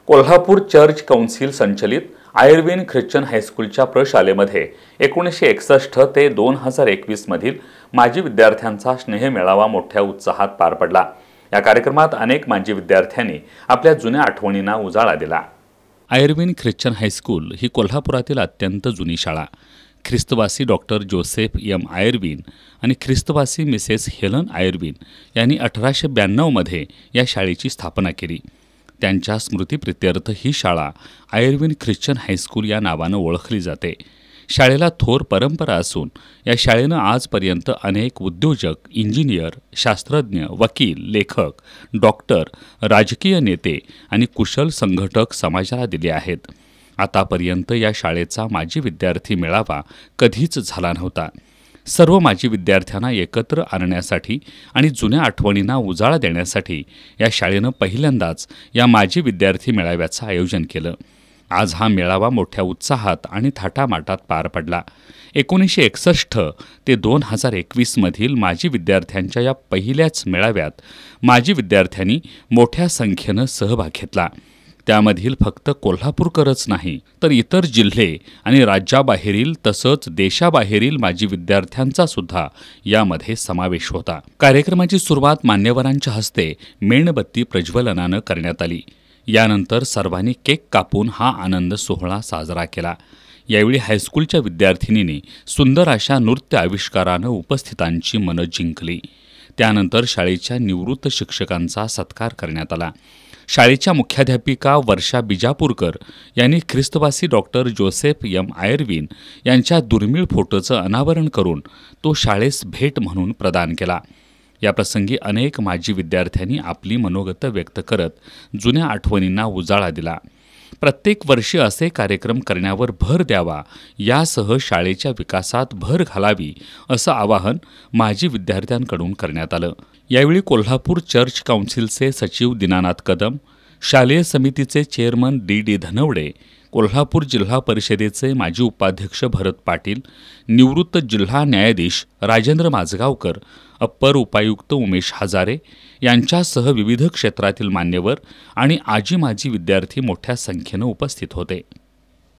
Kolhapur church council संचलित Irwin Christian हायस्कूलच्या प्रशालेमध्ये 1961 ते 2021 मधील माजी विद्यार्थ्यांचा स्नेहमेळावा मोठ्या उत्साहात पार पडला। या कार्यक्रमात अनेक माजी विद्यार्थ्यांनी आपल्या जुन्या आठवणींना उजाळा दिला। आयर्विन ख्रिश्चन हायस्कूल ही कोल्हापुरातील अत्यंत जुनी शाळा। ख्रिस्तवासी डॉक्टर जोसेफ एम आयर्विन आणि ख्रिस्तवासी मिसेस हेलन आयर्विन यांनी 1892 मध्ये या शाळेची स्थापना केली। त्यांच्या स्मृतिप्रित्यर्थ ही शाळा आयर्विन ख्रिश्चन हायस्कूल या नावानं ओळखली जाते। शाळेला थोर परंपरा असून या शाळेनं आजपर्यंत अनेक उद्योजक, इंजिनियर, शास्त्रज्ञ, वकील, लेखक, डॉक्टर, राजकीय नेते आणि कुशल संघटक समाजाला दिले आहेत। आतापर्यंत या शाळेचा माजी विद्यार्थी मेळावा कधीच झाला नव्हता। सर्व माजी विद्यार्थ्यांना एकत्र आणण्यासाठी आणि जुन्या आठवणींना उजाळा देण्यासाठी या शाळेनं पहिल्यांदाच या माजी विद्यार्थी मेळाव्याचं आयोजन केलं। आज हा मेळावा मोठ्या उत्साहात आणि थाटामाटात पार पडला। 1961 ते 2021 मधील माजी विद्यार्थ्यांच्या या पहिल्याच मेळाव्यात माजी विद्यार्थ्यांनी मोठ्या संख्येनं सहभाग घेतला। त्यामधील फक्त कोल्हापूरकरच नाही तर इतर जिल्हे आणि राज्याबाहेरील तसंच देशाबाहेरील माजी विद्यार्थ्यांचा सुद्धा यामध्ये समावेश होता। कार्यक्रमाची सुरुवात मान्यवरांच्या हस्ते मेणबत्ती प्रज्वलनानं करण्यात आली। यानंतर सर्वांनी केक कापून हा आनंद सोहळा साजरा केला। यावेळी हायस्कूलच्या विद्यार्थिनींनी सुंदर अशा नृत्य आविष्कारानं उपस्थितांची मनं जिंकली। त्यानंतर शाळेच्या निवृत्त शिक्षकांचा सत्कार करण्यात आला। शाळेच्या मुख्याध्यापिका वर्षा बिजापूरकर यांनी ख्रिस्तवासी डॉक्टर जोसेफ एम आयर्विन यांच्या दुर्मिळ फोटोचं अनावरण करून तो शाळेस भेट म्हणून प्रदान केला। याप्रसंगी अनेक माजी विद्यार्थ्यांनी आपली मनोगत व्यक्त करत जुन्या आठवणींना उजाळा दिला। प्रत्येक वर्षी असे कार्यक्रम करण्यावर भर द्यावा, यासह शाळेच्या विकासात भर घालावी असं आवाहन माजी विद्यार्थ्यांकडून करण्यात आलं। यावेळी कोल्हापूर चर्च काउन्सिलचे सचिव दीनानाथ कदम, शालेय समितीचे चेअरमन डी धनवडे, कोल्हापूर जिल्हा परिषदेचे माजी उपाध्यक्ष भरत पाटील, निवृत्त जिल्हा न्यायाधीश राजेंद्र माजगावकर, अप्पर उपायुक्त उमेश हजारे यांच्यासह विविध क्षेत्रातील मान्यवर आणि आजी माजी विद्यार्थी मोठ्या संख्येनं उपस्थित होते।